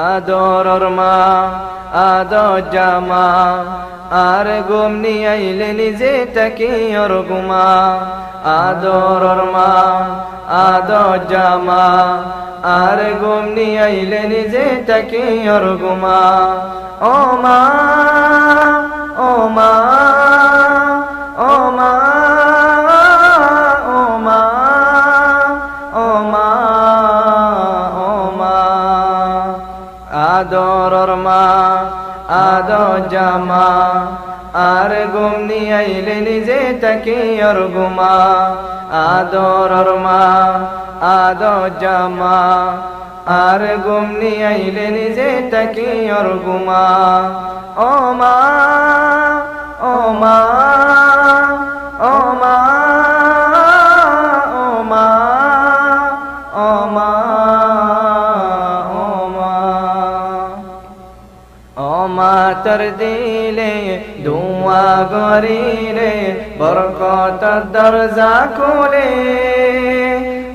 আদরর মা আদর জামা আর ঘুম নিয়ে আইলে নিজে তাকে ওর ঘুমা আদরর মা আদর জামা আর ঘুম নিয়ে আইলে নিজে তাকে ওর ঘুমা ও মা ও মা ও মা ও মা ও মা ও মা আদরর মা আদর জামা আর ঘুম নিয়ে আইলে নিজে তাকে ওর ঘুমা আদরর মা আদর জামা আর ঘুম নিয়ে আইলে নিজে তাকে ওর ঘুমা ও মা ও মা ও মা ও মা ও মা ও মা ও মা তোর দিলে দুয়া গরিরে বরকতের দরজা খুলে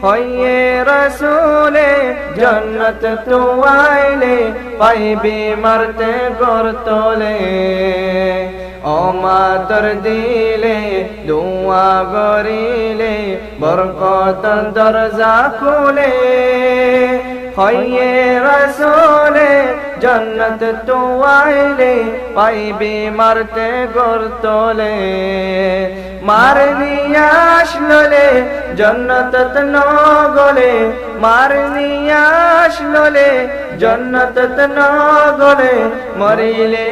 হইয়ে রসুলে জন্নত তু আইলে পাইবি মরতে গর তোলে ও মা তোর দিলে দুয়া গরিলে বরকতের দরজা খুলে হইয়ে রসুলে জন্নত তু আইলে পাইবি মরতে গর তোলে মার নিয়ে আসলে জন্নত ন গলে মার নিয়ে আসলে জন্নত ন গলে মরিলে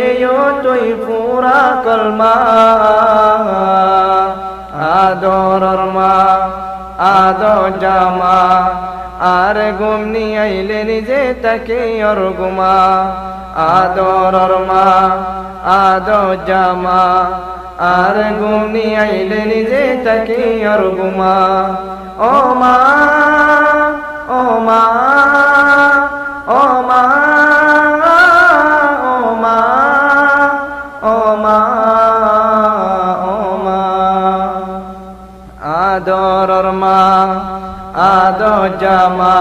তুই পুরা কলমা আদরর মা আদর জামা আর ঘুম নিয়ে আইলে নিজে তাকে ওর ঘুমা আদরর মা আদর জামা আর ঘুম নিয়ে আইলে নিজে তাকে ওর ঘুমা ও মা ও মা ও মা ও মা ও মা ও মা আদরর মা আদর জামা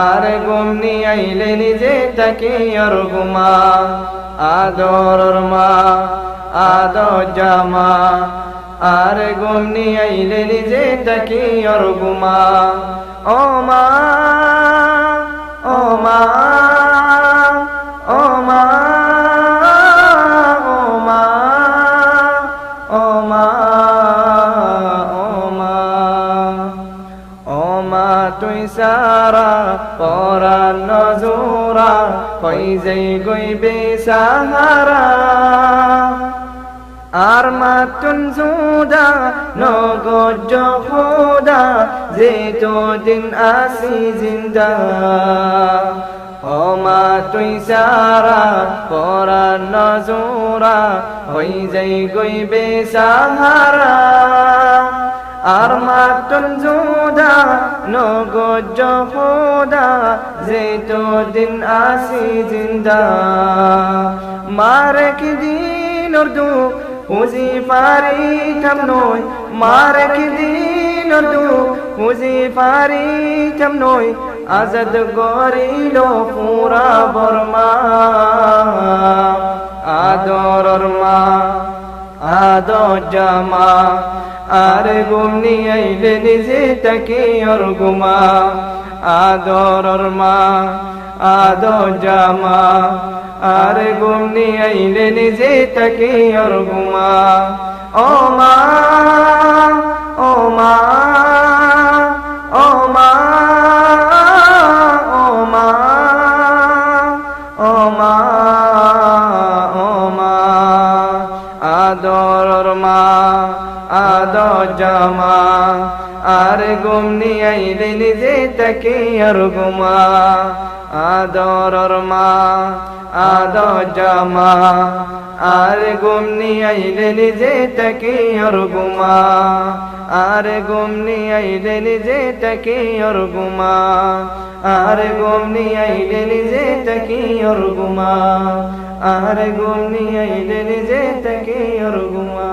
আর ঘুম নিয়ে আইলে নিজে তাকে ওর ঘুমা আদরর মা আদর জামা আর ঘুম নিয়ে আইলে নিজে তাকে ওর ঘুমা ও মা ও মা ও মা ও মা ও মা ও মা ও মা তুই সারা পরান নজুরা কই যাই গইবে সাহারা আর মাতুন জুদা নগজ খুদা যে তো দিন আসি জিন্দা ও মা তুই সারা পরান নজুরা হই যাই গইবে সাহারা আর মাতুন জুদা নগজ খুদা যে তো দিন আসি জিন্দা মারে কি দিন উর্দু হুজি পারি থম নই মারে কি দিন উর্দু হুজি পারি থম নই আজাদ গরিল পুরা বর্মা আদরর মা আদর জামা আর ঘুম নিয়ে আইলে নিজে তাকে ওর ঘুমা আদরর মা আদর জামা আর ঘুম নিয়ে আইলে নিজে তাকে ওর ঘুমা ও মা ও মা ও মা ও মা ও মা ও মা আদরর মা আদর জামা আর ঘুম নিয়ে আইলে নিজে তাকে ওর ঘুমা আদরর মা আদর জামা আর ঘুম নিয়ে আইলে নিজে তাকে ওর ঘুমা আর ঘুম নিয়ে আইলে নিজে তাকে ওর ঘুমা আর ঘুম নিয়ে আইলে নিজে তাকে ওর ঘুমা আর ঘুম নিয়ে আইলে নিজে তাকে ওর ঘুমা